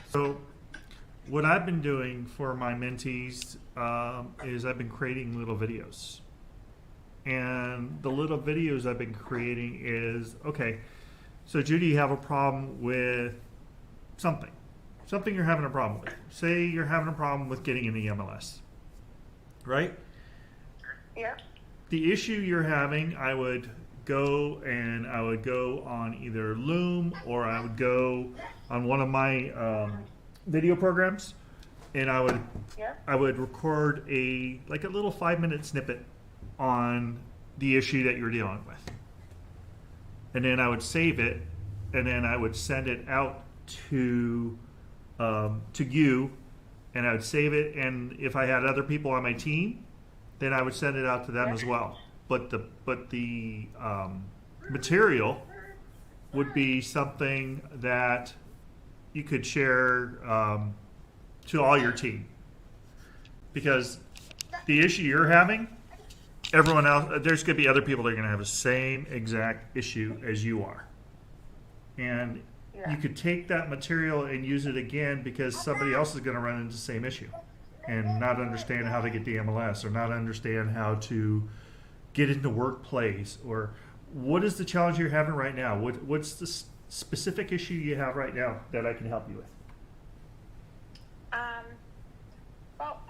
So what I've been doing for my mentees is I've been creating little videos. And the little videos I've been creating is, okay, so Judy, you have a problem with something. Something you're having a problem with. Say you're having a problem with getting in the MLS, right? Yeah. The issue you're having, I would go on either Loom or I would go on one of my video programs, and I would record a little 5-minute snippet on the issue that you're dealing with, and then I would save it, and then I would send it out to you, and I would save it, and if I had other people on my team, then I would send it out to them as well. But the material would be something that you could share to all your team, because the issue you're having, everyone else, there's going to be other people that are going to have the same exact issue as you are, and you could take that material and use it again because somebody else is going to run into the same issue and not understand how to get the MLS or not understand how to get into workplace, or what is the challenge you're having right now? What's the specific issue you have right now that I can help you with? Well,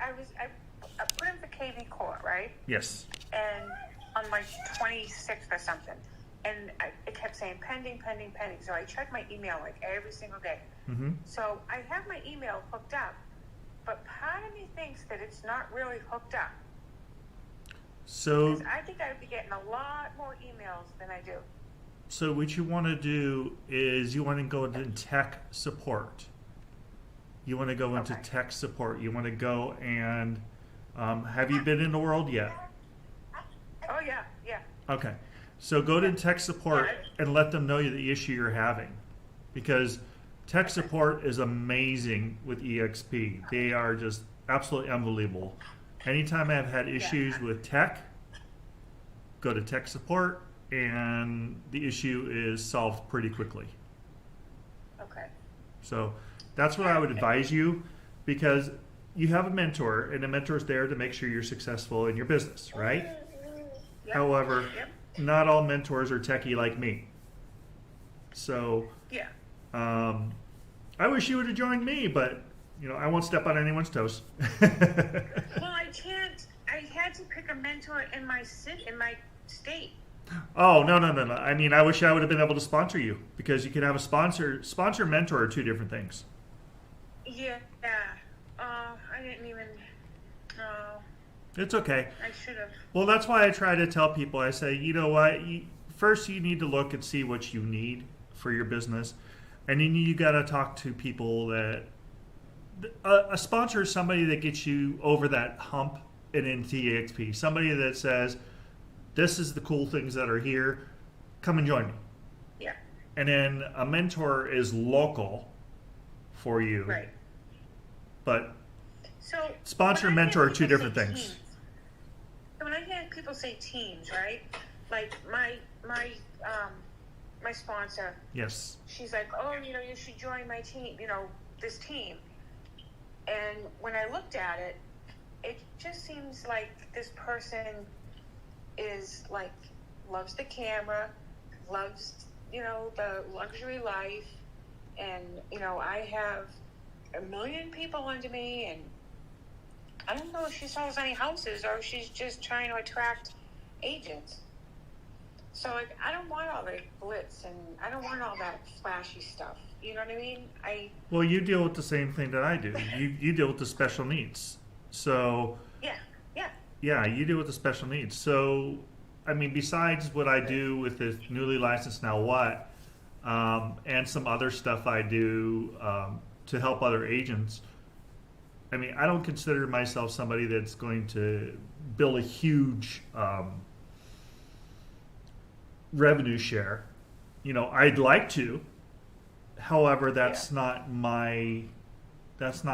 I put in for KV court, right? Yes. And on my 26th or something, and it kept saying pending. So I checked my email like every single day. Mm-hmm. So I have my email hooked up, but part of me thinks that it's not really hooked up. So Because I think I would be getting a lot more emails than I do. So what you want to do is you want to go into tech support. You want to go into tech support. You want to go and have you been in the world yet? Oh yeah. Okay. So go to tech support and let them know the issue you're having, because tech support is amazing with eXp. They are just absolutely unbelievable. Anytime I've had issues with tech, go to tech support and the issue is solved pretty quickly. Okay. So that's what I would advise you, because you have a mentor, and the mentor is there to make sure you're successful in your business, right? Yep. However, not all mentors are techie like me. So I wish you would have joined me, but I won't step on anyone's toes. Well, I can't. I had to pick a mentor in my state. Oh, no. I mean, I wish I would have been able to sponsor you, because you could have a sponsor and mentor are two different things. Yeah. I didn't even. It's okay. I should have. Well, that's why I try to tell people, I say, you know what? First, you need to look and see what you need for your business. And then you got to talk to people that... A sponsor is somebody that gets you over that hump and into eXp. Somebody that says, this is the cool things that are here. Come and join me. Yeah. And then a mentor is local for you. Right. But so sponsor and mentor are two different things. Teams, so when I hear people say teams, right? Like my sponsor. Yes. She's like, oh, you should join my team. This team. And when I looked at it, it just seems like this person is like, loves the camera, loves, the luxury life. And, I have a million people under me, and I don't know if she sells any houses or if she's just trying to attract agents. So, I don't want all the glitz, and I don't want all that flashy stuff. You know what I mean? Well, you deal with the same thing that I do. You deal with the special needs. So yeah, you deal with the special needs. So, I mean, besides what I do with the newly licensed Now What, and some other stuff I do to help other agents, I mean, I don't consider myself somebody that's going to build a huge revenue share. I'd like to. However, that's not my modus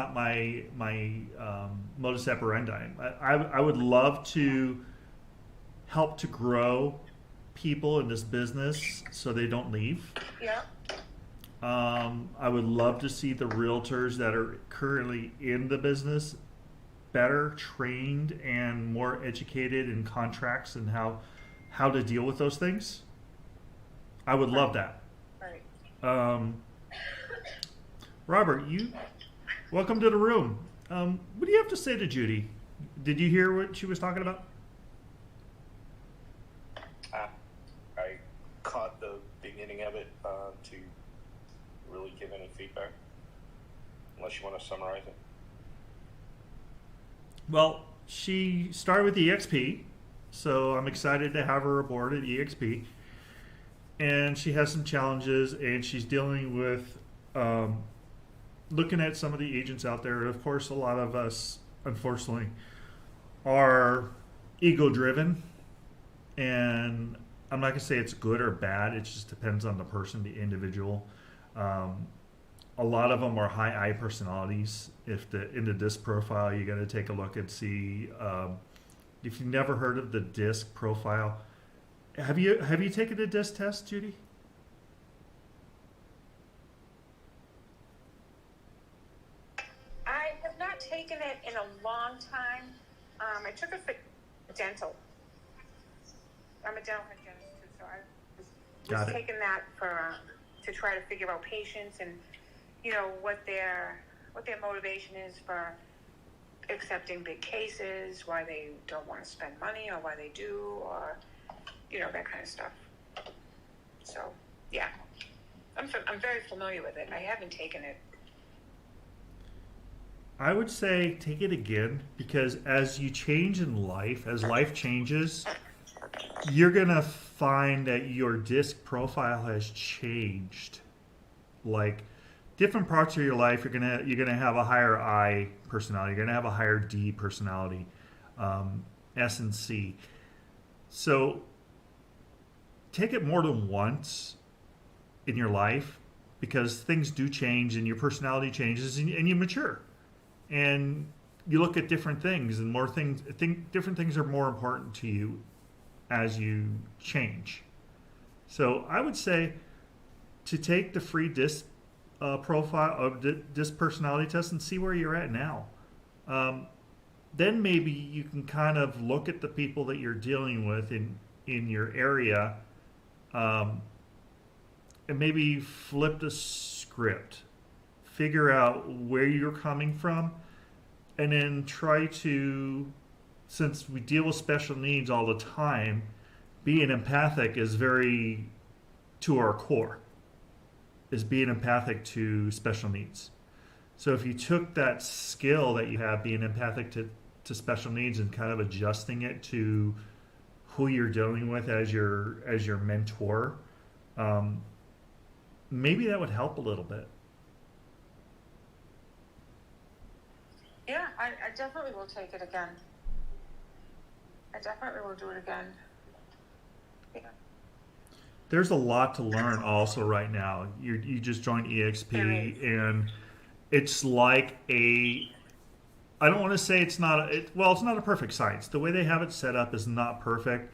operandi. I would love to help to grow people in this business so they don't leave. Yeah. I would love to see the realtors that are currently in the business better trained and more educated in contracts and how to deal with those things. I would love that. Right. Robert, you welcome to the room. What do you have to say to Judy? Did you hear what she was talking about? I caught the beginning of it to really give any feedback, unless you want to summarize it. Well, she started with eXp, so I'm excited to have her aboard at eXp. And she has some challenges, and she's dealing with looking at some of the agents out there. Of course, a lot of us, unfortunately, are ego-driven, and I'm not going to say it's good or bad. It just depends on the person, the individual. A lot of them are high I personalities. In the DISC profile, you got to take a look and see. If you've never heard of the DISC profile, have you taken the DISC test, Judy? I have not taken it in a long time. I took it for dental. I'm a dental hygienist too, so I was taking that for to try to figure out patients and what their motivation is for accepting big cases, why they don't want to spend money, or why they do, or that kind of stuff. So yeah, I'm very familiar with it. I haven't taken it. I would say take it again, because as you change in life, as life changes, you're gonna find that your DISC profile has changed. Like different parts of your life, you're gonna have a higher I personality. You're gonna have a higher D personality, S and C. So take it more than once in your life, because things do change and your personality changes and you mature. And you look at different things, and different things are more important to you as you change. So I would say to take the free DISC profile of DISC personality test and see where you're at now. Then maybe you can kind of look at the people that you're dealing with in your area, and maybe flip the script. Figure out where you're coming from, and then try to, since we deal with special needs all the time, being empathic is very to our core, is being empathic to special needs. So if you took that skill that you have, being empathic to special needs, and kind of adjusting it to who you're dealing with as your mentor, maybe that would help a little bit. Yeah, I definitely will take it again. I definitely will do it again. Yeah. There's a lot to learn also right now. You just joined eXp, and it's like I don't want to say it's not it's not a perfect science. The way they have it set up is not perfect.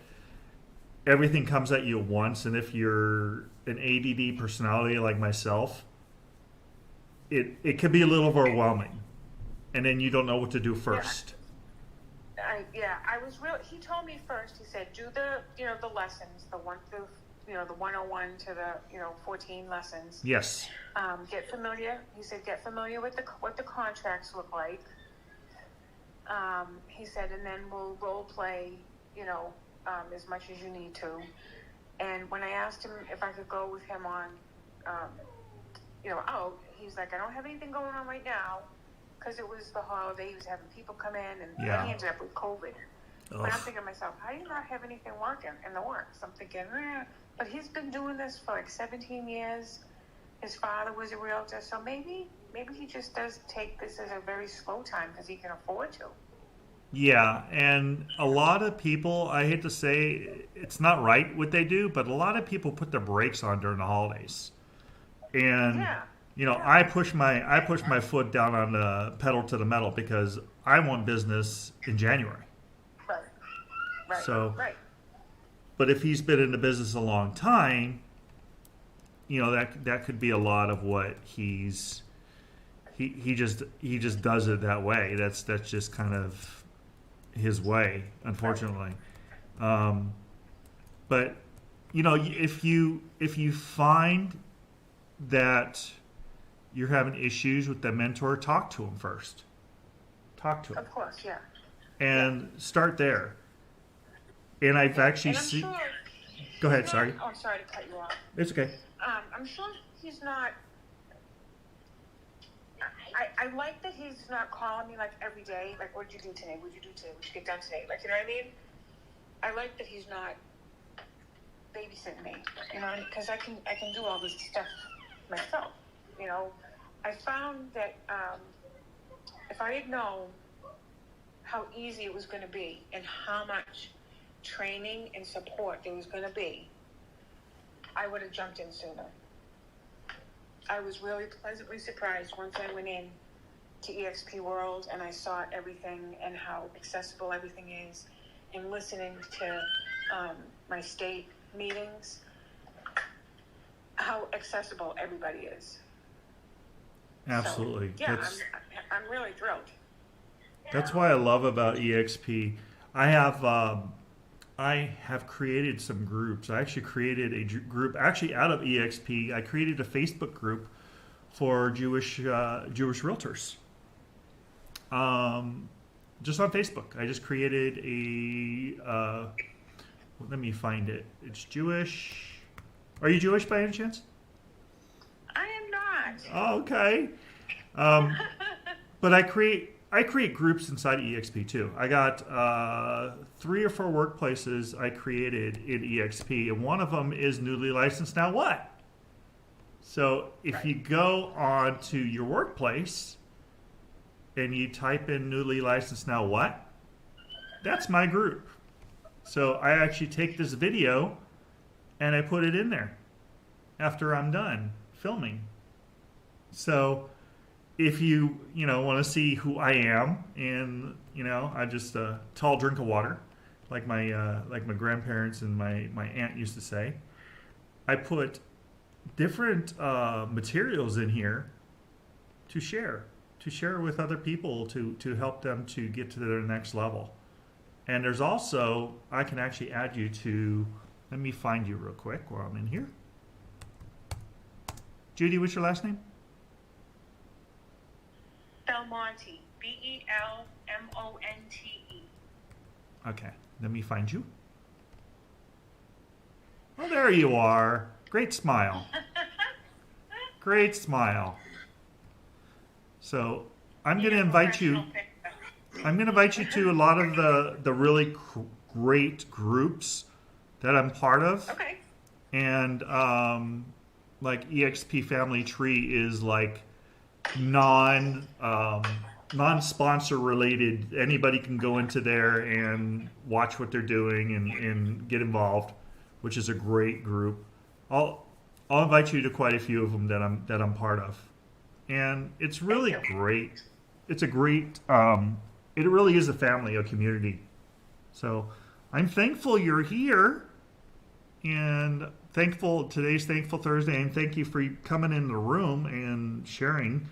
Everything comes at you at once, and if you're an ADD personality like myself, it can be a little overwhelming. And then you don't know what to do first. I was real. He told me first. He said, do the lessons, the 1 through the 101 to the 14 lessons. Yes. Get familiar. He said, get familiar with what the contracts look like. He said, and then we'll role play, as much as you need to. And when I asked him if I could go with him on, out, he's like, I don't have anything going on right now. Because it was the holiday, he was having people come in, and then he ended up with COVID. But I'm thinking to myself, how do you not have anything working in the works? I'm thinking, but he's been doing this for like 17 years. His father was a realtor, so maybe he just does take this as a very slow time because he can afford to. Yeah, and a lot of people, I hate to say, it's not right what they do, but a lot of people put their brakes on during the holidays. And I push my foot down on the pedal to the metal because I want business in January. Right. So, but if he's been in the business a long time, that could be a lot of what he just does it that way. That's just kind of his way, unfortunately. But if you find that you're having issues with the mentor, talk to him first. Talk to him. Of course, yeah. And start there. And I've actually And I'm seen. sure Go ahead. he's Sorry. not, oh, I'm sorry to cut you off. It's okay. I'm sure he's not. I like that he's not calling me like every day. Like, what did you do today? What did you do today? What did you get done today? Like, you know what I mean? I like that he's not babysitting me. Because I can do all this stuff myself. I found that if I had known how easy it was going to be and how much training and support there was going to be, I would have jumped in sooner. I was really pleasantly surprised once I went in to eXp World and I saw everything and how accessible everything is, and listening to my state meetings, how accessible everybody is. Absolutely. So, yeah, I'm really thrilled. That's why I love about eXp. I have created some groups. I actually created a group out of eXp. I created a Facebook group for Jewish realtors. Just on Facebook. I just created a. Let me find it. It's Jewish. Are you Jewish by any chance? I am not. Oh, okay. But I create groups inside of eXp too. I got 3 or 4 workplaces I created in eXp, and one of them is newly licensed now what? So if you go on to your workplace and you type in newly licensed now what, that's my group. So I actually take this video and I put it in there after I'm done filming. So if you want to see who I am, and I'm just a tall drink of water, like my grandparents and my aunt used to say, I put different materials in here to share with other people to help them to get to their next level. And there's also, I can actually add you to, let me find you real quick while I'm in here. Judy, what's your last name? Belmonte. Belmonte. Okay, let me find you. Oh, there you are. Great smile. Great smile. So I'm going to invite you. I'm going to invite you to a lot of the really great groups that I'm part of. Okay. And like eXp Family Tree is like non-sponsor related. Anybody can go into there and watch what they're doing and get involved, which is a great group. I'll invite you to quite a few of them that I'm part of, and it's really great. It's a great. It really is a family, a community. So I'm thankful you're here, and today's Thankful Thursday, and thank you for coming in the room and sharing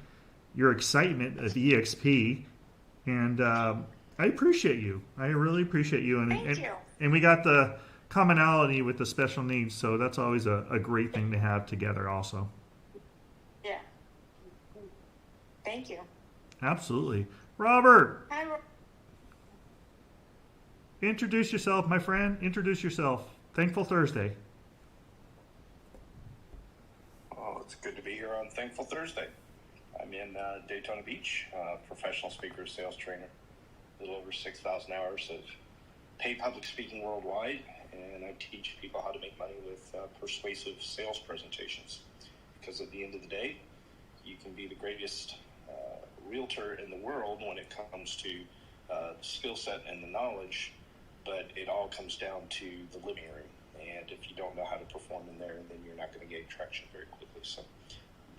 your excitement at eXp. And I appreciate you. I really appreciate you. Thank you. And we got the commonality with the special needs, so that's always a great thing to have together also. Yeah. Thank you. Absolutely. Robert, Hi, introduce yourself, my friend. Introduce yourself. Thankful Thursday. Oh, it's good to be here on Thankful Thursday. I'm in Daytona Beach, professional speaker, sales trainer, a little over 6,000 hours of paid public speaking worldwide, and I teach people how to make money with persuasive sales presentations. Because at the end of the day, you can be the greatest realtor in the world when it comes to the skill set and the knowledge, but it all comes down to the living room. And if you don't know how to perform in there, then you're not going to gain traction very quickly. So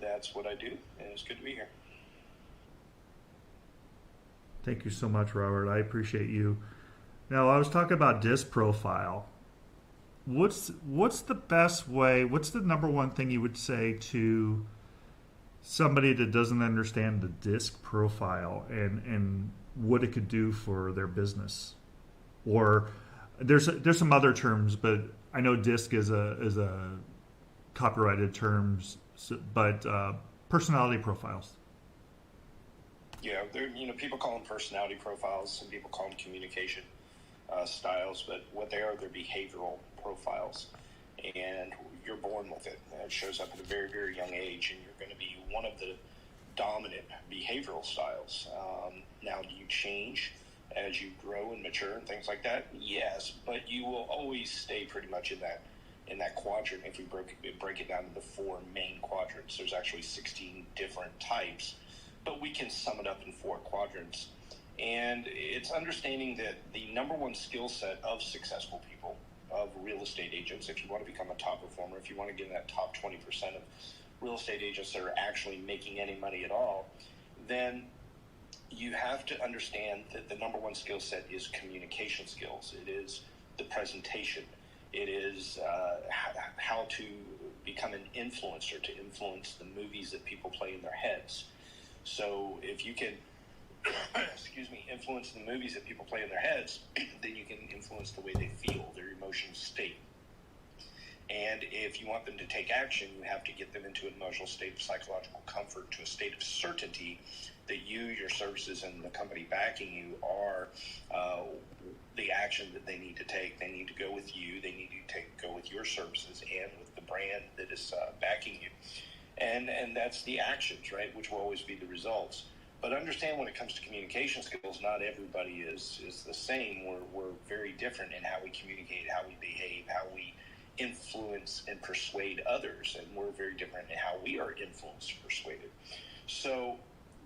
that's what I do, and it's good to be here. Thank you so much, Robert. I appreciate you. Now, I was talking about disc profile, what's the best way? What's the number one thing you would say to somebody that doesn't understand the disc profile and what it could do for their business? Or there's some other terms, but I know disc is a copyrighted terms, but personality profiles. Yeah, people call them personality profiles. Some people call them communication styles, but what they are, they're behavioral profiles, and you're born with it. It shows up at a very, very young age, and you're going to be one of the dominant behavioral styles. Now, do you change as you grow and mature and things like that? Yes, but you will always stay pretty much in that quadrant. If we break it down into 4 main quadrants, there's actually 16 different types, but we can sum it up in 4 quadrants. And it's understanding that the number one skill set of successful people, of real estate agents, if you want to become a top performer, if you want to get in that top 20% of real estate agents that are actually making any money at all, then you have to understand that the number one skill set is communication skills. It is the presentation. It is how to become an influencer, to influence the movies that people play in their heads. So if you can influence the movies that people play in their heads, then you can influence the way they feel, their emotional state. And if you want them to take action, you have to get them into an emotional state of psychological comfort, to a state of certainty that you, your services, and the company backing you are the action that they need to take. They need to go with you. They need to go with your services and with the brand that is backing you. And that's the actions, right, which will always be the results. But understand, when it comes to communication skills, not everybody is the same. We're very different in how we communicate, how we behave, how we influence and persuade others. And we're very different in how we are influenced and persuaded. So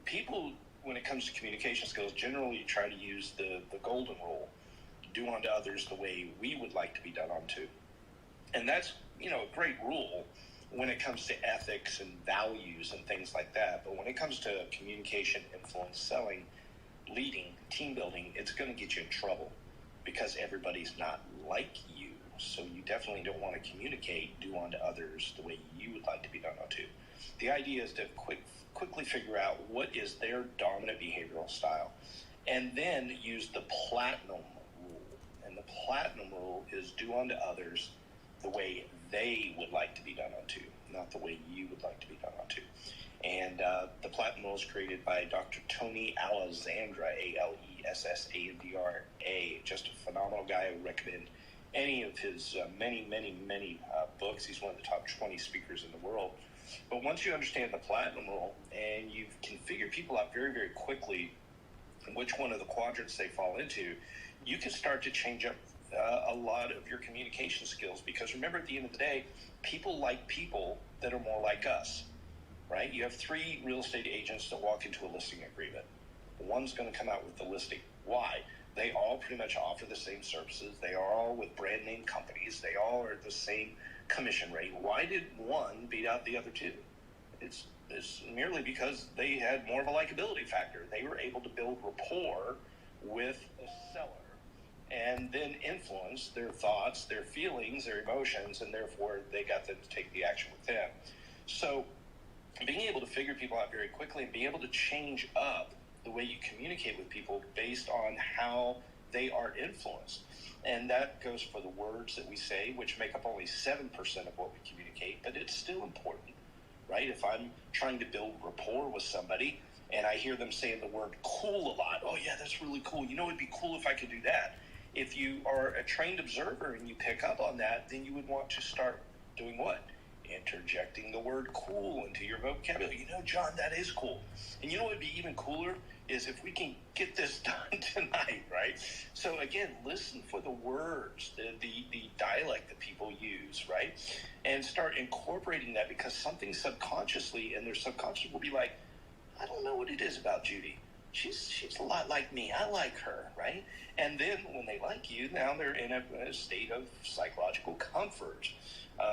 people, when it comes to communication skills, generally try to use the golden rule: do unto others the way we would like to be done unto. And that's, a great rule when it comes to ethics and values and things like that. But when it comes to communication, influence, selling, leading, team building, it's going to get you in trouble because everybody's not like you. So you definitely don't want to communicate, do unto others the way you would like to be done unto. The idea is to quickly figure out what is their dominant behavioral style, and then use the platinum rule. And the platinum rule is do unto others the way they would like to be done unto, not the way you would like to be done unto. And the platinum rule is created by Dr. Tony Alessandra, Alessandra, just a phenomenal guy. I would recommend any of his many books. He's one of the top 20 speakers in the world. But once you understand the platinum rule and you can figure people out very, very quickly which one of the quadrants they fall into, you can start to change up a lot of your communication skills. Because remember, at the end of the day, people like people that are more like us, right? You have 3 real estate agents that walk into a listing agreement. One's going to come out with the listing. Why? They all pretty much offer the same services. They are all with brand name companies. They all are at the same commission rate. Why did one beat out the other 2? It's merely because they had more of a likability factor. They were able to build rapport with the seller and then influence their thoughts, their feelings, their emotions, and therefore they got them to take the action with them. So being able to figure people out very quickly and being able to change up the way you communicate with people based on how they are influenced. And that goes for the words that we say, which make up only 7% of what we communicate, but it's still important, right? If I'm trying to build rapport with somebody and I hear them saying the word cool a lot, oh yeah, that's really cool. It'd be cool if I could do that. If you are a trained observer and you pick up on that, then you would want to start doing what? Interjecting the word cool into your vocabulary. John, that is cool. And what would be even cooler is if we can get this done tonight, right? So again, listen for the words, the dialect that people use, right? And start incorporating that, because something subconsciously, and their subconscious will be like, I don't know what it is about Judy. She's a lot like me. I like her, right? And then when they like you, now they're in a state of psychological comfort,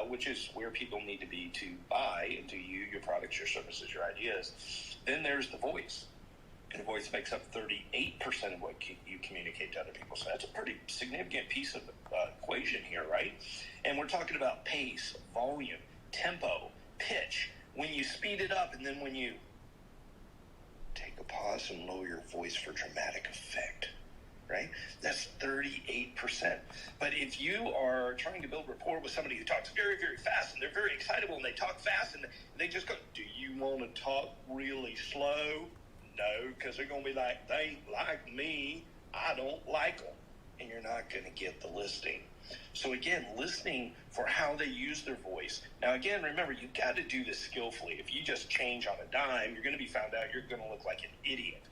which is where people need to be to buy into you, your products, your services, your ideas. Then there's the voice. And the voice makes up 38% of what you communicate to other people. So that's a pretty significant piece of equation here, right? And we're talking about pace, volume, tempo, pitch. When you speed it up, and then when you take a pause and lower your voice for dramatic effect, right? That's 38%. But if you are trying to build rapport with somebody who talks very, very fast, and they're very excitable, and they talk fast, and they just go, do you want to talk really slow? No, because they're going to be like, they like me, I don't like them. And you're not going to get the listing. So again, listening for how they use their voice. Now again, remember, you got to do this skillfully. If you just change on a dime, you're going to be found out, you're going to look like an idiot.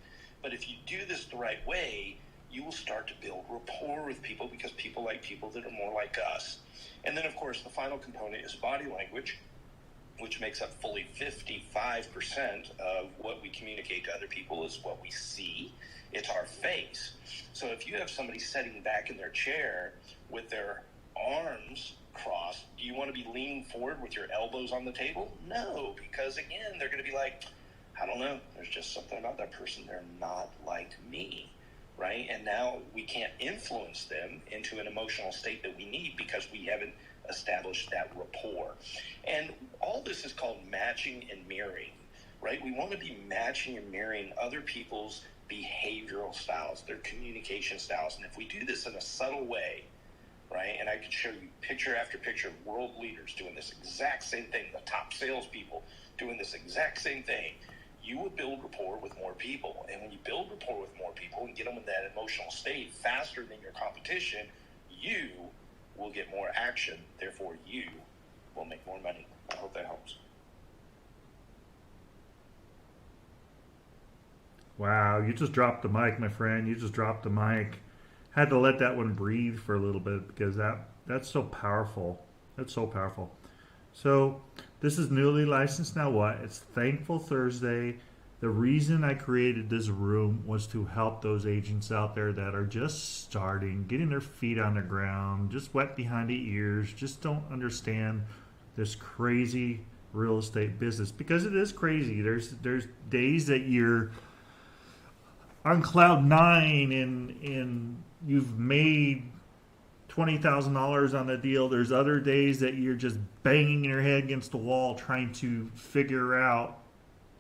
But if you do this the right way, you will start to build rapport with people, because people like people that are more like us. And then of course, the final component is body language, which makes up fully 55% of what we communicate to other people is what we see. It's our face. So if you have somebody sitting back in their chair with their arms crossed, do you want to be leaning forward with your elbows on the table? No, because again, they're going to be like, I don't know, there's just something about that person. They're not like me, right? And now we can't influence them into an emotional state that we need because we haven't established that rapport. And all this is called matching and mirroring, right? We want to be matching and mirroring other people's behavioral styles, their communication styles. And if we do this in a subtle way, right, and I could show you picture after picture of world leaders doing this exact same thing, the top salespeople doing this exact same thing, you will build rapport with more people. And when you build rapport with more people and get them in that emotional state faster than your competition, you will get more action. Therefore, you will make more money. I hope that helps. Wow, you just dropped the mic, my friend. You just dropped the mic. Had to let that one breathe for a little bit because that's so powerful. That's so powerful. So this is Newly Licensed Now What? It's Thankful Thursday. The reason I created this room was to help those agents out there that are just starting, getting their feet on the ground, just wet behind the ears, just don't understand this crazy real estate business, because it is crazy. There's days that you're on cloud nine and you've made $20,000 on a deal. There's other days that you're just banging your head against the wall trying to figure out,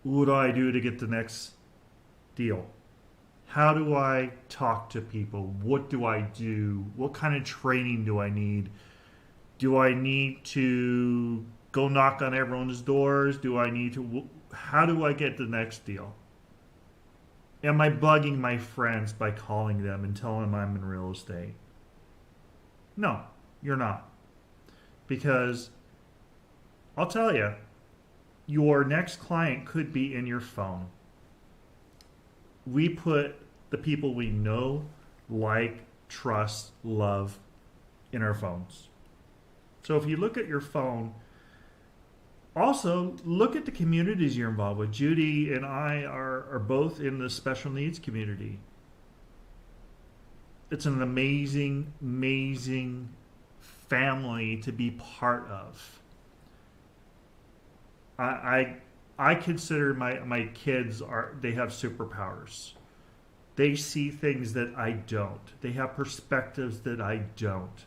what do I do to get the next deal? How do I talk to people? What do I do? What kind of training do I need? Do I need to go knock on everyone's doors? How do I get the next deal? Am I bugging my friends by calling them and telling them I'm in real estate? No, you're not. Because I'll tell you, your next client could be in your phone. We put the people we know, like, trust, love in our phones. So if you look at your phone, also look at the communities you're involved with. Judy and I are both in the special needs community. It's an amazing, amazing family to be part of. I consider my kids they have superpowers. They see things that I don't. They have perspectives that I don't.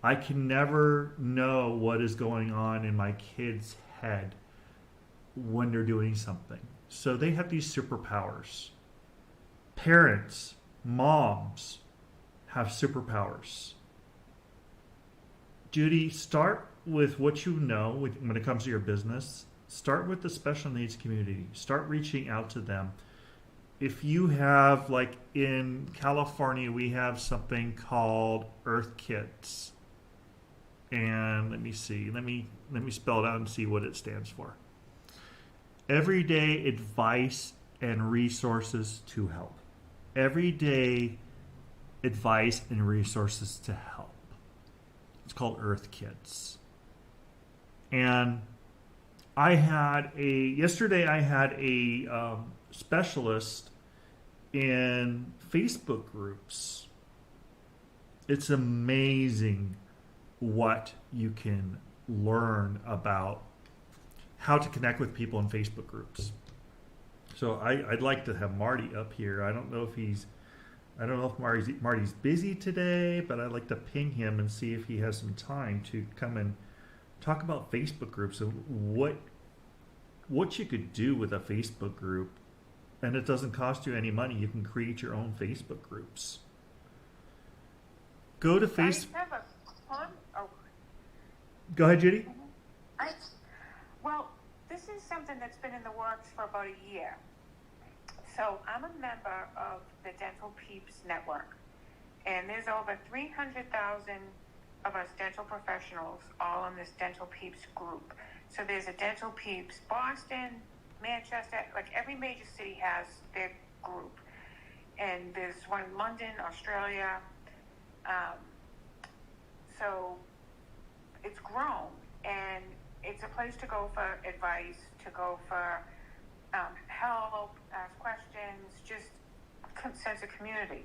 I can never know what is going on in my kids' head when they're doing something. So they have these superpowers. Parents, moms have superpowers. Judy, start with what you know when it comes to your business. Start with the special needs community. Start reaching out to them. If you have, like in California, we have something called Earth Kits. And let me see. Let me spell it out and see what it stands for. Everyday advice and resources to help. Everyday advice and resources to help. It's called Earth Kits. And yesterday I had a specialist in Facebook groups. It's amazing what you can learn about how to connect with people in Facebook groups. So I'd like to have Marty up here. I don't know if he's I don't know if Marty's busy today, but I'd like to ping him and see if he has some time to come and talk about Facebook groups and what you could do with a Facebook group. And it doesn't cost you any money. You can create your own Facebook groups. Go to Facebook. I have a Go ahead, Judy. Well, this is something that's been in the works for about a year. So I'm a member of the Dental Peeps Network, and there's over 300,000 of us dental professionals all in this Dental Peeps group. So there's a Dental Peeps Boston, Manchester, like every major city has their group. And there's one in London, Australia. So it's grown, and it's a place to go for advice, to go for help, ask questions, just sense of community.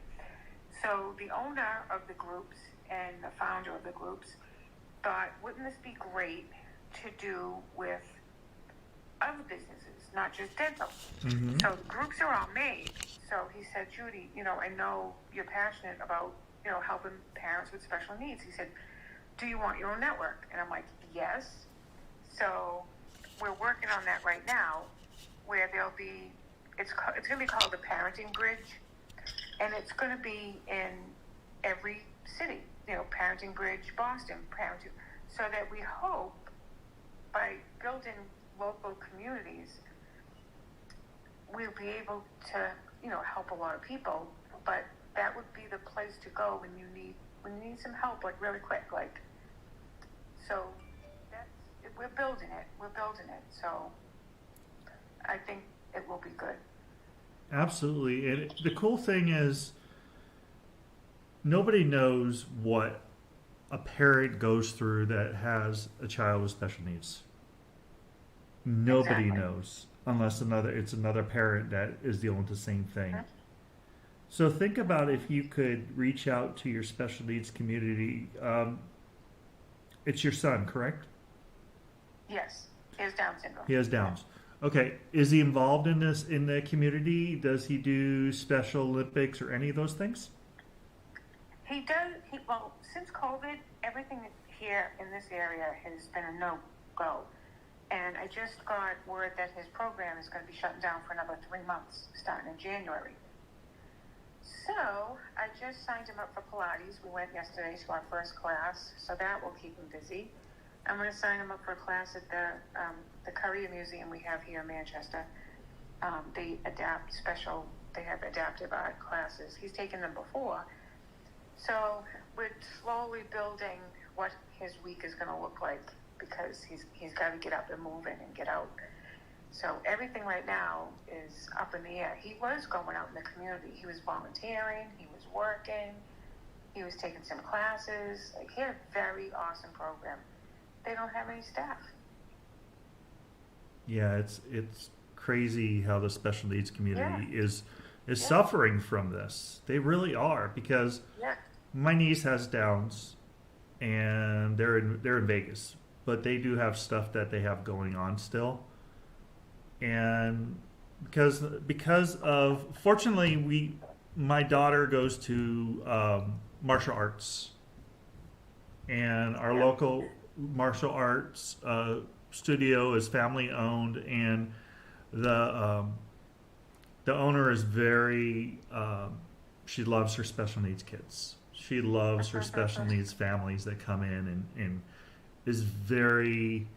So the owner of the groups and the founder of the groups thought, wouldn't this be great to do with other businesses, not just dental? Mm-hmm. So the groups are all made. So he said, Judy, I know you're passionate about, helping parents with special needs. He said, do you want your own network? And I'm like, yes. So we're working on that right now, where there'll be, it's going to be called the Parenting Bridge, and it's going to be in every city, Parenting Bridge, Boston, Parenting, so that we hope by building local communities, we'll be able to, help a lot of people, but that would be the place to go when you need some help, like really quick, like, so we're building it, so I think it will be good. Absolutely. And the cool thing is nobody knows what a parent goes through that has a child with special needs. Nobody knows unless it's another parent that is dealing with the same thing. Mm-hmm. So think about if you could reach out to your special needs community. It's your son, correct? Yes, he has Down syndrome. He has Downs. Okay, is he involved in the community? Does he do Special Olympics or any of those things? He does. Well, since COVID, everything here in this area has been a no-go. And I just got word that his program is going to be shutting down for another 3 months, starting in January. So I just signed him up for Pilates. We went yesterday to our first class, so that will keep him busy. I'm going to sign him up for a class at the Carrow Museum we have here in Manchester. They have adaptive art classes. He's taken them before. So we're slowly building what his week is going to look like, because he's got to get up and move in and get out. So everything right now is up in the air. He was going out in the community. He was volunteering. He was working. He was taking some classes. Like, he had a very awesome program. They don't have any staff. Yeah, it's crazy how the special needs community is suffering from this. They really are, because my niece has Downs, and they're in Vegas, but they do have stuff that they have going on still. And because of, fortunately, my daughter goes to martial arts, and our local martial arts studio is family owned, and the owner is very she loves her special needs kids. She loves her special needs families that come in, and is very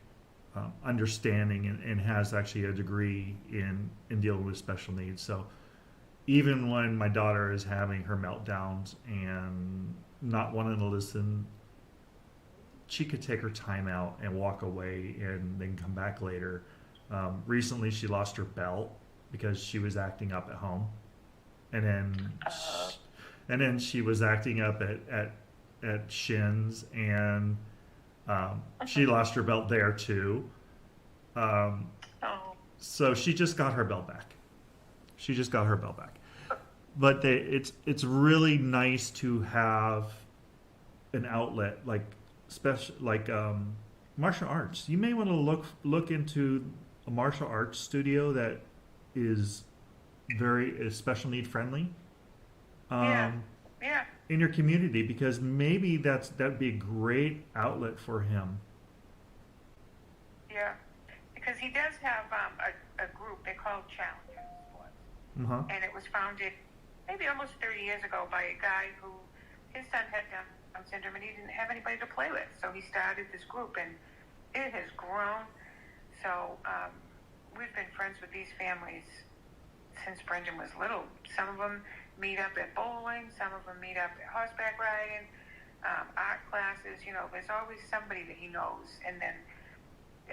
understanding, and has actually a degree in dealing with special needs. So even when my daughter is having her meltdowns and not wanting to listen, she could take her time out and walk away and then come back later. Recently she lost her belt because she was acting up at home, and then she was acting up at Shins, and she lost her belt there too. So she just got her belt back. But it's really nice to have an outlet like martial arts. You may want to look into a martial arts studio that is very special need friendly, Yeah. um, Yeah. in your community, because maybe that'd be a great outlet for him. Yeah. Because he does have a group they call Challenger Sports. Uh-huh. And it was founded maybe almost 30 years ago by a guy who, his son had Down syndrome and he didn't have anybody to play with. So he started this group and it has grown. So we've been friends with these families since Brendan was little. Some of them meet up at bowling, some of them meet up at horseback riding, art classes. You know, there's always somebody that he knows. And then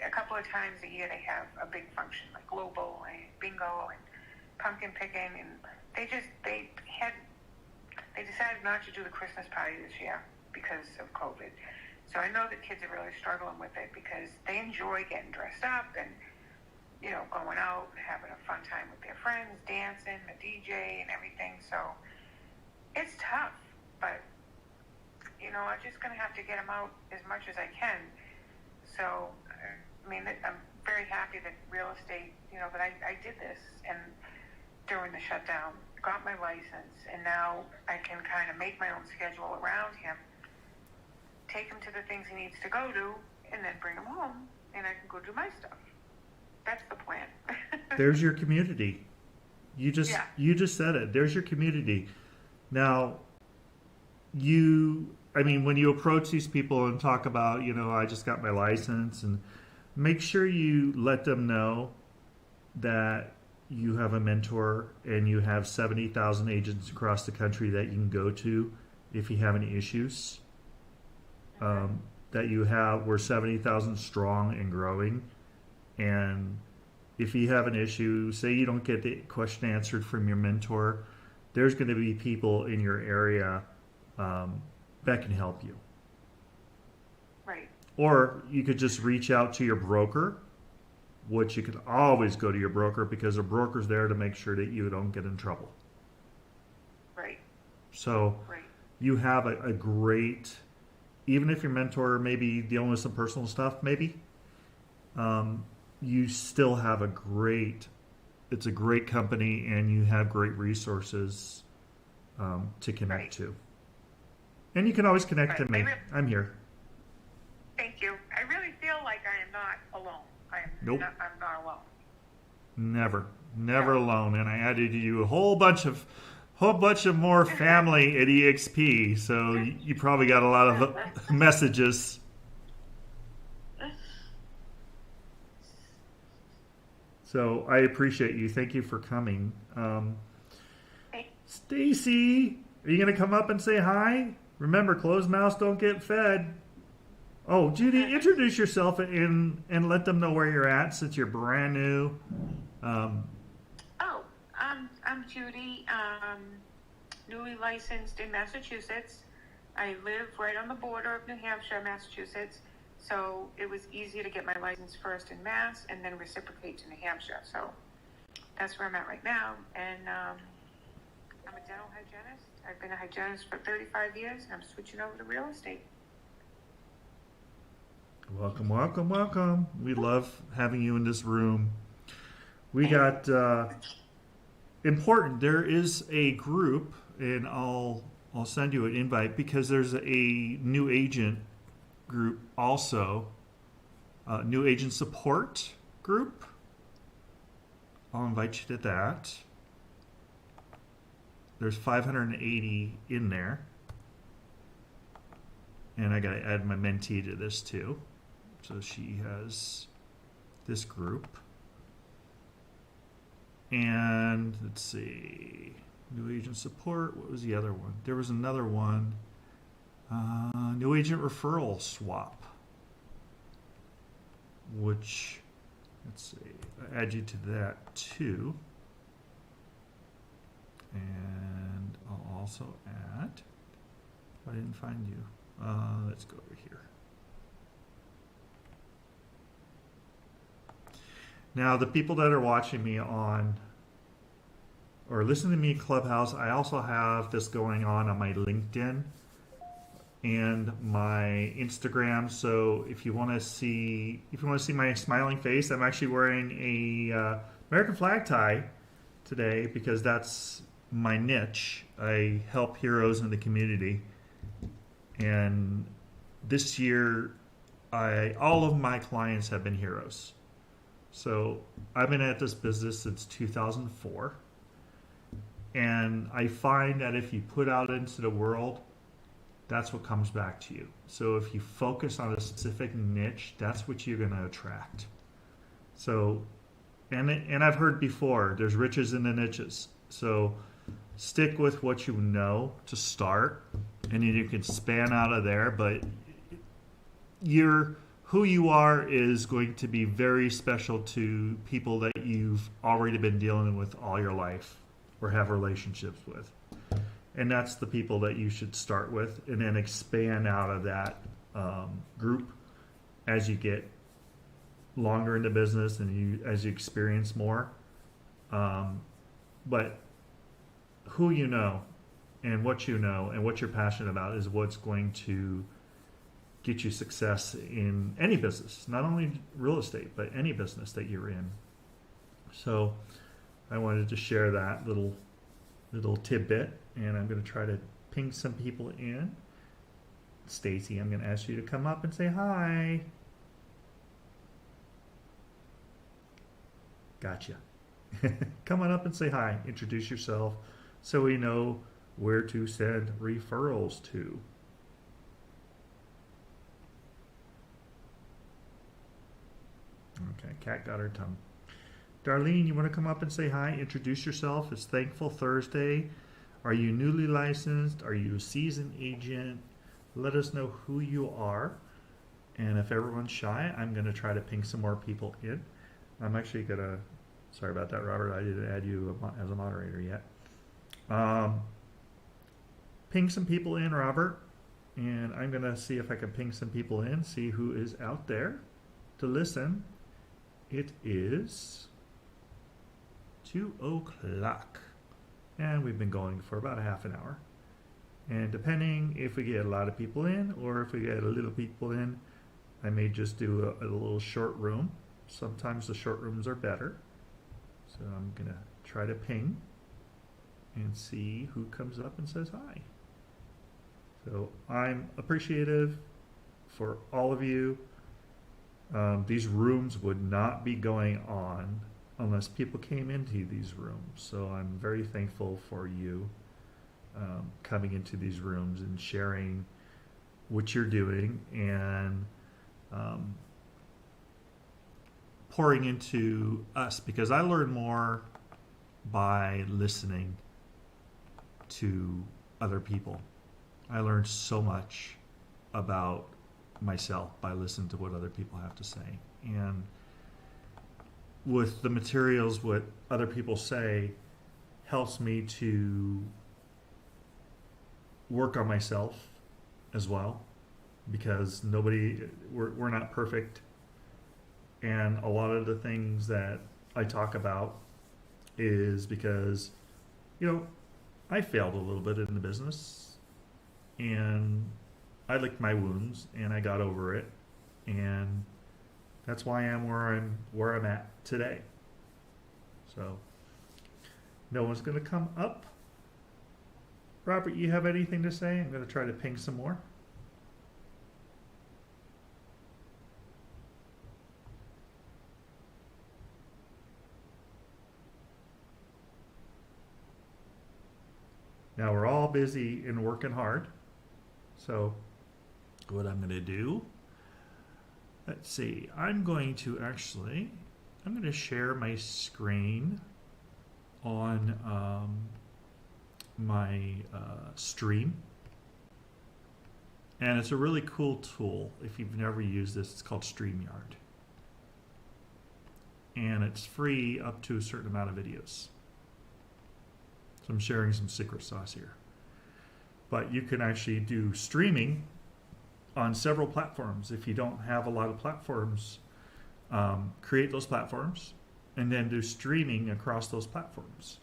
a couple of times a year they have a big function like Globo and bingo and pumpkin picking, and they decided not to do the Christmas party this year because of COVID. So I know that kids are really struggling with it because they enjoy getting dressed up and, you know, going out and having a fun time with their friends, dancing, the DJ and everything. So it's tough, but, you know, I'm just going to have to get them out as much as I can. So, I mean, I'm very happy that real estate, you know, that I did this and during the shutdown, got my license, and now I can kind of make my own schedule around him, take him to the things he needs to go to, and then bring him home, and I can go do my stuff. That's the plan. There's your community. You just said it. There's your community. Now, when you approach these people and talk about, you know, I just got my license, and make sure you let them know that you have a mentor and you have 70,000 agents across the country that you can go to if you have any issues. That we're 70,000 strong and growing. And if you have an issue, say you don't get the question answered from your mentor, there's going to be people in your area that can help you. Right. Or you could just reach out to your broker, which you can always go to your broker because a broker's there to make sure that you don't get in trouble. Right. So you have a great, even if your mentor may be dealing with some personal stuff, maybe, you still have it's a great company and you have great resources to connect to. And you can always connect to me. I'm here. Thank you. I really feel like I am not alone. Nope. I'm not alone. Never alone. And I added you a whole bunch of more family at eXp. So you probably got a lot of messages. So I appreciate you. Thank you for coming. Stacy, are you going to come up and say hi? Remember, closed mouths don't get fed. Oh, Judy, introduce yourself and let them know where you're at since you're brand new. I'm Judy, newly licensed in Massachusetts. I live right on the border of New Hampshire, Massachusetts, so it was easier to get my license first in Mass and then reciprocate to New Hampshire. So that's where I'm at right now. And I'm a dental hygienist. I've been a hygienist for 35 years, and I'm switching over to real estate. Welcome, welcome, welcome. We love having you in this room. We got important. There is a group, and I'll send you an invite because there's a new agent group also, new agent support group. I'll invite you to that. There's 580 in there. And I got to add my mentee to this too. So she has this group. And let's see. New agent support. What was the other one? There was another one. New agent referral swap. Which, let's see. I add you to that too. And I'll also add. I didn't find you. Let's go over here. Now, the people that are watching me on or listening to me in Clubhouse, I also have this going on my LinkedIn and my Instagram. So if you want to see my smiling face, I'm actually wearing a American flag tie today because that's my niche. I help heroes in the community, and this year, all of my clients have been heroes. So I've been at this business since 2004, and I find that if you put out into the world, that's what comes back to you. So if you focus on a specific niche, that's what you're going to attract. So, and I've heard before, there's riches in the niches. So stick with what you know to start, and then you can span out of there. But who you are is going to be very special to people that you've already been dealing with all your life or have relationships with. And that's the people that you should start with, and then expand out of that group as you get longer into business and as you experience more. But who you know and what you're passionate about is what's going to get you success in any business, not only real estate, but any business that you're in. So I wanted to share that little tidbit, and I'm going to try to ping some people in. Stacy, I'm going to ask you to come up and say hi. Gotcha. Come on up and say hi. Introduce yourself so we know where to send referrals to. Okay, cat got her tongue. Darlene, you want to come up and say hi? Introduce yourself. It's Thankful Thursday. Are you newly licensed? Are you a seasoned agent? Let us know who you are. And if everyone's shy, I'm going to try to ping some more people in. I'm actually going to, sorry about that, Robert. I didn't add you as a moderator yet. Ping some people in, Robert. And I'm going to see if I can ping some people in, see who is out there to listen. It is 2:00, and we've been going for about a half an hour. And depending if we get a lot of people in or if we get a little people in, I may just do a little short room. Sometimes the short rooms are better. So I'm going to try to ping and see who comes up and says hi. So I'm appreciative for all of you. These rooms would not be going on unless people came into these rooms. So I'm very thankful for you coming into these rooms and sharing what you're doing and pouring into us, because I learn more by listening to other people. I learn so much about myself by listening to what other people have to say. And with the materials, what other people say helps me to work on myself as well, because we're not perfect. And a lot of the things that I talk about is because, I failed a little bit in the business, and I licked my wounds and I got over it, and that's why I'm where I'm at today. So no one's going to come up. Robert, you have anything to say? I'm going to try to ping some more. Now we're all busy and working hard. So what I'm going to do, let's see, I'm going to share my screen on my stream. And it's a really cool tool. If you've never used this, it's called StreamYard. And it's free up to a certain amount of videos. So I'm sharing some secret sauce here. But you can actually do streaming on several platforms. If you don't have a lot of platforms, create those platforms and then do streaming across those platforms.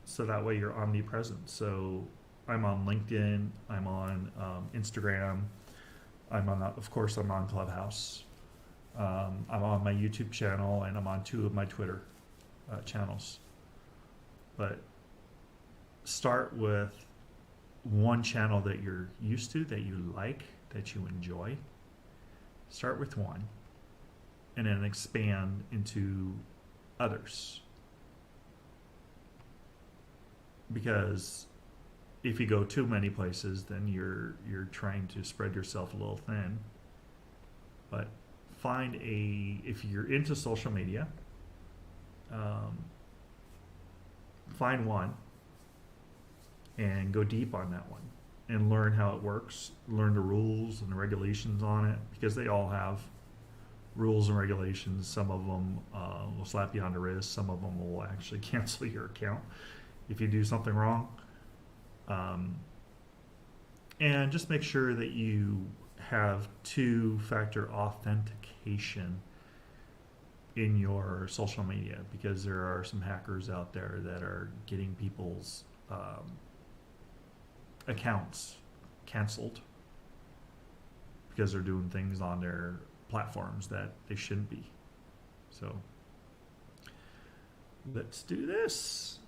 So that way you're omnipresent. So I'm on LinkedIn, I'm on Instagram, of course I'm on Clubhouse. I'm on my YouTube channel, and I'm on 2 of my Twitter channels. But start with one channel that you're used to, that you like, that you enjoy. Start with one and then expand into others. Because if you go too many places, then you're trying to spread yourself a little thin. But if you're into social media, find one and go deep on that one and learn how it works, learn the rules and the regulations on it, because they all have rules and regulations. Some of them will slap you on the wrist. Some of them will actually cancel your account if you do something wrong. And just make sure that you have two-factor authentication in your social media, because there are some hackers out there that are getting people's accounts canceled because they're doing things on their platforms that they shouldn't be. So let's do this.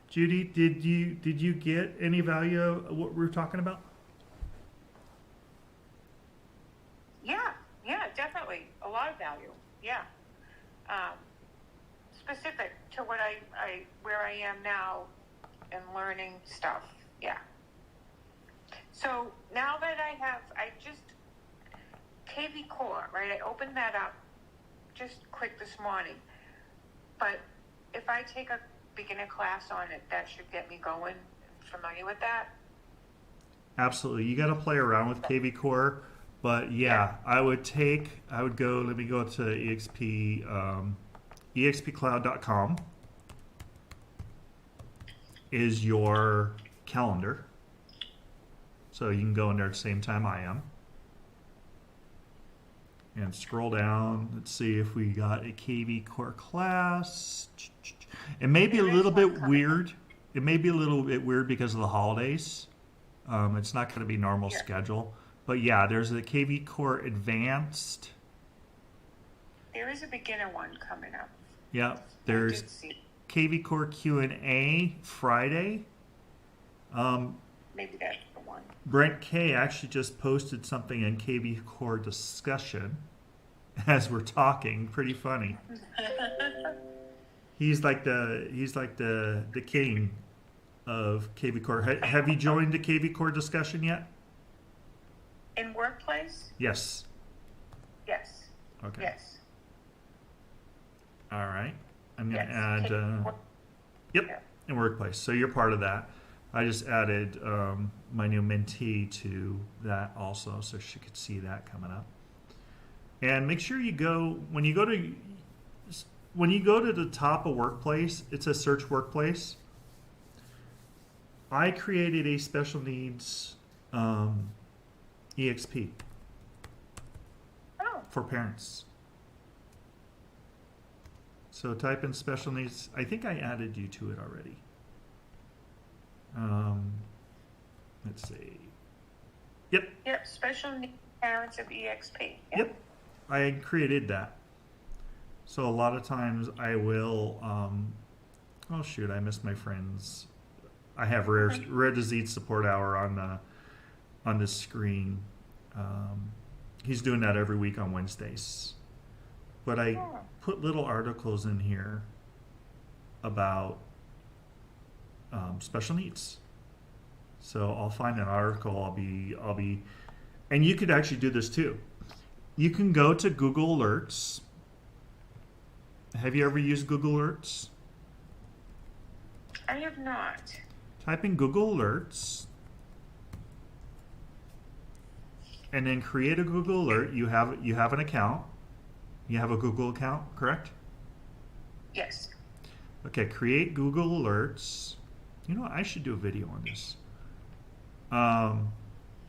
Judy, did you get any value of what we're talking about? Yeah, definitely. A lot of value. Yeah. Specific to what where I am now and learning stuff. Yeah. So now that I just, KV Core, right? I opened that up just quick this morning. But if I take a beginner class on it, that should get me going. Familiar with that? Absolutely. You got to play around with KV Core, but yeah, I would go, let me go to eXp, expcloud.com is your calendar. So you can go in there at the same time I am. And scroll down. Let's see if we got a KV Core class. It may be a little bit weird. It may be a little bit weird because of the holidays. It's not going to be normal schedule. But yeah, there's a KV Core Advanced. There is a beginner one coming up. Yeah, there's KV Core Q&A Friday. Maybe that's the one. Brent K actually just posted something in KV Core discussion as we're talking. Pretty funny. He's like the king of KV Core. Have you joined the KV Core discussion yet? In workplace? Yes. Yes. Okay. Yes. All right. I'm going to Yes. add, yep, in workplace. So you're part of that. I just added my new mentee to that also, so she could see that coming up. And make sure you go, when you go to the top of workplace, it says search workplace. I created a special needs eXp for parents. So type in special needs. I think I added you to it already. Let's see. Yep. Yep, special needs parents of eXp. Yep. I created that. So a lot of times I will, oh shoot, I missed my friends. I have rare disease support hour on the screen. He's doing that every week on Wednesdays. But I put little articles in here about special needs. So I'll find an article. I'll be, and you could actually do this too. You can go to Google Alerts. Have you ever used Google Alerts? I have not. Type in Google Alerts and then create a Google Alert. You have an account. You have a Google account, correct? Yes. Okay, create Google Alerts. You know what? I should do a video on this.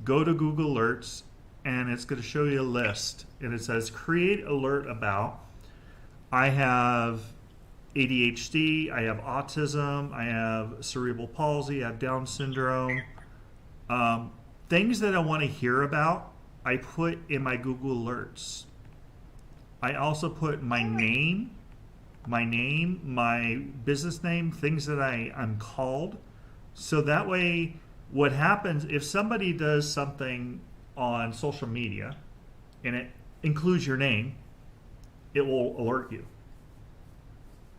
Go to Google Alerts and it's going to show you a list. And it says create alert about. I have ADHD, I have autism, I have cerebral palsy, I have Down syndrome. Things that I want to hear about, I put in my Google Alerts. I also put my name, my business name, things that I'm called. So that way, what happens if somebody does something on social media and it includes your name, it will alert you.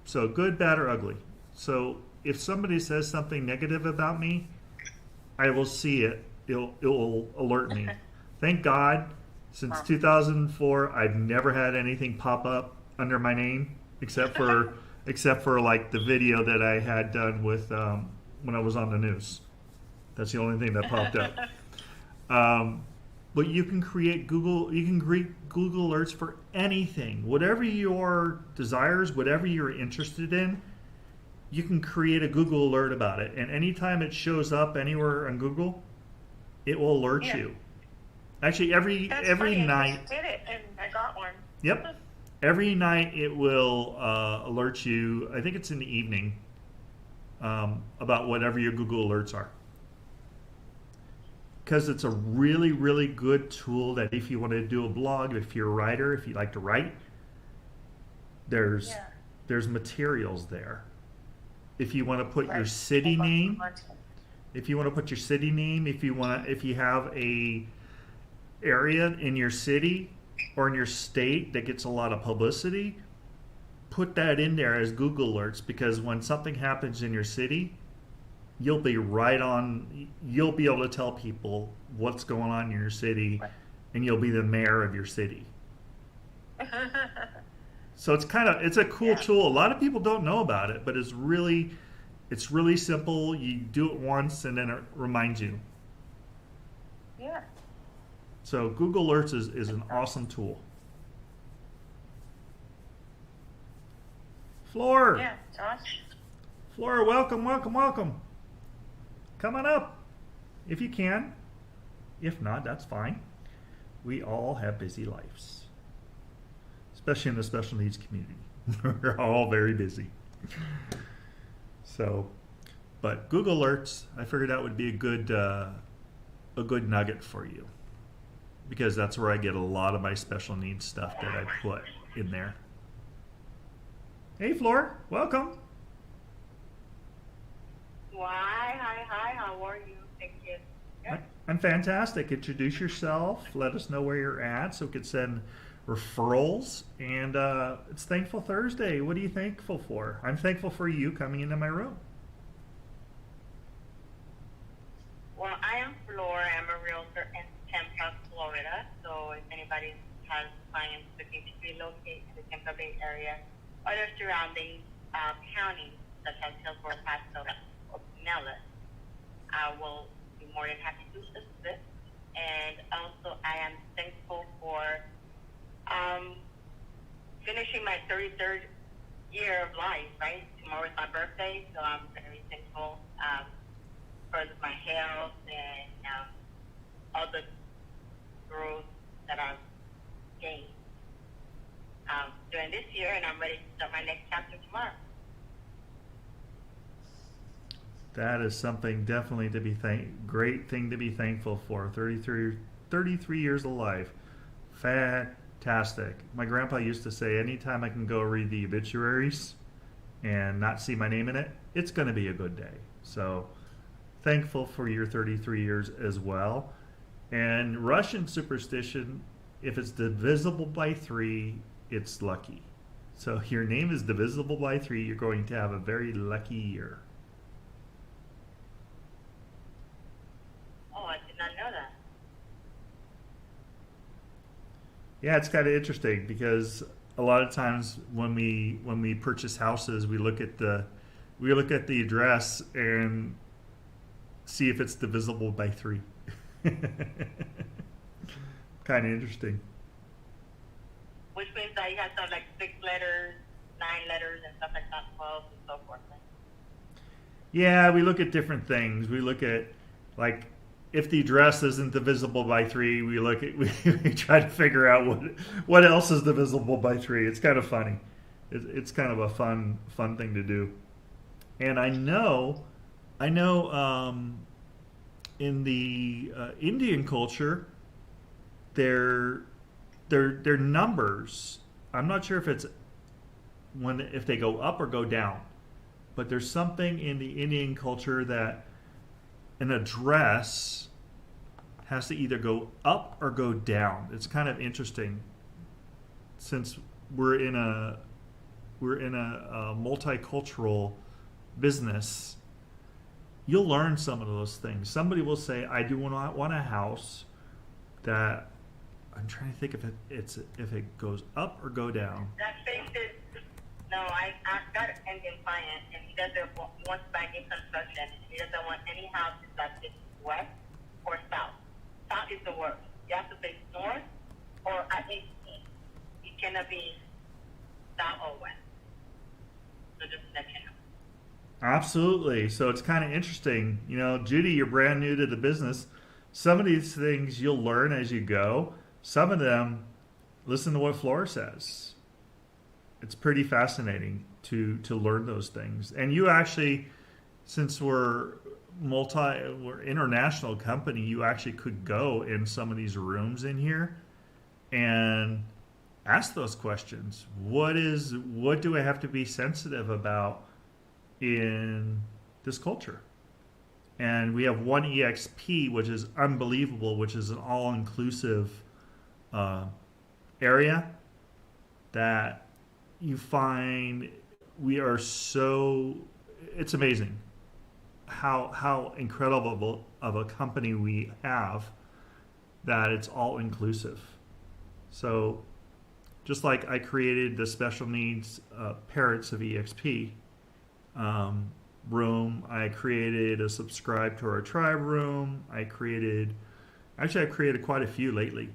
So good, bad, or ugly. So if somebody says something negative about me, I will see it. It will alert me. Thank God, since 2004, I've never had anything pop up under my name except for like the video that I had done with when I was on the news. That's the only thing that popped up. But you can create Google. You can create Google alerts for anything, whatever your desires, whatever you're interested in. You can create a Google alert about it, and anytime it shows up anywhere on Google, it will alert you. Actually, every funny. night. I just did it, and I got one. Yep. Every night it will alert you. I think it's in the evening about whatever your Google alerts are. Because it's a really, really good tool that if you want to do a blog, if you're a writer, if you like to write, there's materials there. If you want to put your city name, if you have a area in your city or in your state that gets a lot of publicity, put that in there as Google alerts, because when something happens in your city, you'll be right on. You'll be able to tell people what's going on in your city, and you'll be the mayor of your city. So it's a cool tool. A lot of people don't know about it, but it's really simple. You do it once, and then it reminds you. Yeah. So Google Alerts is an awesome tool. Floor. Yeah, it's awesome. Floor, welcome. Come on up, if you can. If not, that's fine. We all have busy lives, especially in the special needs community. We're all very busy. So, but Google Alerts, I figured that would be a good nugget for you, because that's where I get a lot of my special needs stuff that I put in there. Hey, Floor, welcome. Hi, how are you? Thank you. Good. I'm fantastic. Introduce yourself. Let us know where you're at so we could send referrals. And it's Thankful Thursday. What are you thankful for? I'm thankful for you coming into my room. Well, I am Flora. I'm a realtor in Tampa, Florida. So if anybody has clients looking to relocate to the Tampa Bay area or the surrounding counties such as Hillsborough, Pasco, or Pinellas, I will be more than happy to assist. And also, I am thankful for finishing my 33rd year of life, right? Tomorrow is my birthday, so I'm very thankful for my health and all the growth that I've gained during this year, and I'm ready to start my next chapter tomorrow. That is something definitely to be great thing to be thankful for. 33 years of life. Fantastic. My grandpa used to say, anytime I can go read the obituaries and not see my name in it, it's going to be a good day. So thankful for your 33 years as well. And Russian superstition, if it's divisible by 3, it's lucky. So if your name is divisible by 3, you're going to have a very lucky year. Oh, I did not know that. Yeah, it's kind of interesting because a lot of times when we purchase houses, we look at the address and see if it's divisible by 3. Kind of interesting. Which means that you have to have like 6 letters, 9 letters, and stuff like that, 12 and so forth. Right? Yeah, we look at different things. We look at, like, if the address isn't divisible by 3, we try to figure out what else is divisible by 3. It's kind of funny. It's kind of a fun thing to do. And I know, in the Indian culture, their numbers, I'm not sure if it's if they go up or go down, but there's something in the Indian culture that an address has to either go up or go down. It's kind of interesting since we're in a multicultural business. You'll learn some of those things. Somebody will say, I do want a house that, I'm trying to think if it goes up or go down. That faces, no, I got an Indian client, and he wants to buy new construction, and he doesn't want any houses that is west or south. South is the worst. You have to face north or at 18. You cannot be south or west. So just let you know. Absolutely. So it's kind of interesting. You know, Judy, you're brand new to the business. Some of these things you'll learn as you go. Some of them, listen to what Flora says. It's pretty fascinating to learn those things. And you actually, since we're international company, you actually could go in some of these rooms in here and ask those questions. What do I have to be sensitive about in this culture? And we have one eXp, which is unbelievable, which is an all-inclusive area that you find it's amazing how incredible of a company we have, that it's all inclusive. So just like I created the special needs parents of eXp room, I created a subscribe to our tribe room. I created quite a few lately.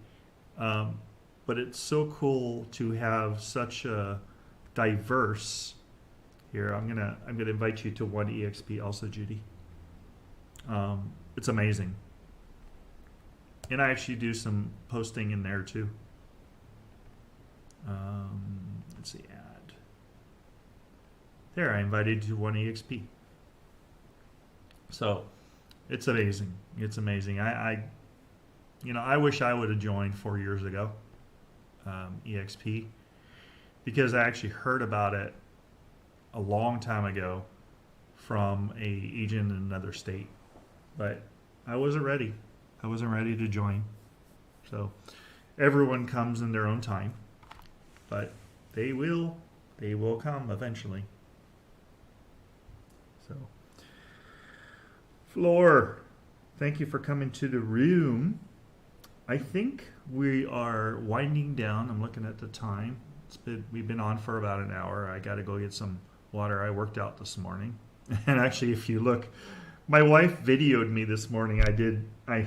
But it's so cool to have such a diverse. Here, I'm gonna invite you to one eXp also, Judy. It's amazing, and I actually do some posting in there too. Let's see, add. There, I invited you to one eXp. So, it's amazing. It's amazing. I wish I would have joined 4 years ago, eXp, because I actually heard about it a long time ago from a agent in another state, but I wasn't ready. I wasn't ready to join. So everyone comes in their own time, but they will come eventually. So, Floor, thank you for coming to the room. I think we are winding down. I'm looking at the time. We've been on for about an hour. I got to go get some water. I worked out this morning. And actually, if you look, my wife videoed me this morning. I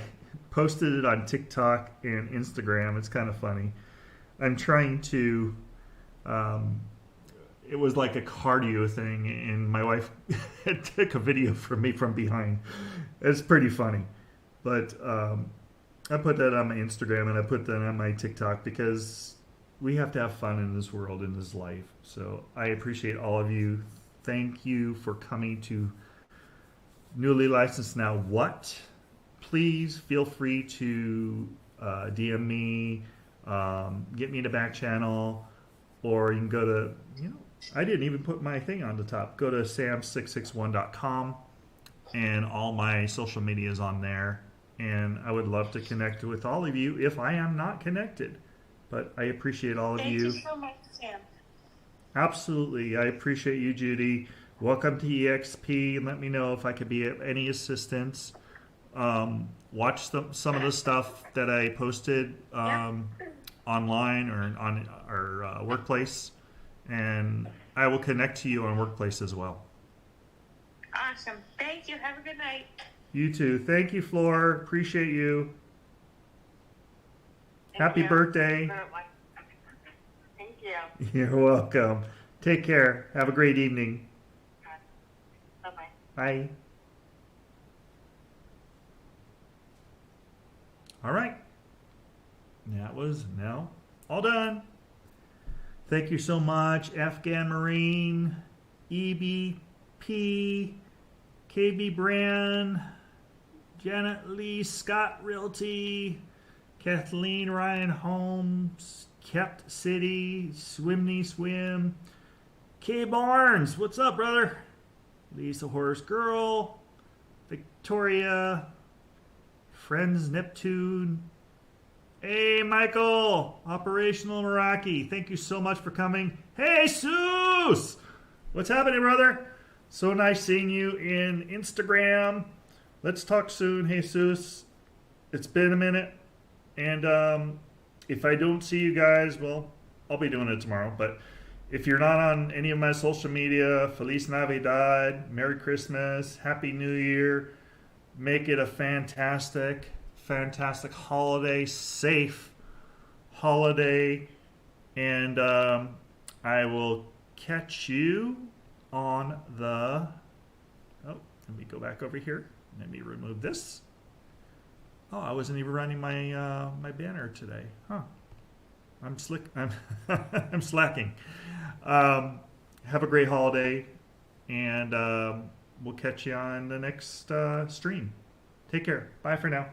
posted it on TikTok and Instagram. It's kind of funny. I'm trying to, it was like a cardio thing, and my wife took a video from me from behind. It's pretty funny. But I put that on my Instagram and I put that on my TikTok because we have to have fun in this world, in this life. So I appreciate all of you. Thank you for coming to Newly Licensed Now What? Please feel free to DM me, get me in the back channel, or you can go to, I didn't even put my thing on the top. Go to sam661.com and all my social media is on there. And I would love to connect with all of you if I am not connected. But I appreciate all of you. Thank you so much, Sam. Absolutely. I appreciate you, Judy. Welcome to eXp. Let me know if I could be of any assistance. Watch some of the stuff that I posted online or on our Workplace. And I will connect to you on Workplace as well. Awesome. Thank you. Have a good night. You too. Thank you, Floor. Appreciate you. Happy birthday. Thank you. You're welcome. Take care. Have a great evening. Bye-bye. Bye. All right. That was now all done. Thank you so much, Afghan Marine, EBP, KB Brand, Janet Lee, Scott Realty, Kathleen Ryan Holmes, Kept City, Swimney Swim, K Barnes, what's up, brother? Lisa Horace Girl, Victoria, Friends Neptune. Hey, Michael, Operational Meraki. Thank you so much for coming. Hey, Jesus! What's happening, brother? So nice seeing you in Instagram. Let's talk soon, Jesus. It's been a minute. And if I don't see you guys, well, I'll be doing it tomorrow. But if you're not on any of my social media, Feliz Navidad, Merry Christmas, Happy New Year. Make it a fantastic holiday, safe holiday. And I will catch you on the... Oh, let me go back over here. Let me remove this. Oh, I wasn't even running my my banner today. Huh. I'm I'm slacking. Have a great holiday, and we'll catch you on the next stream. Take care. Bye for now.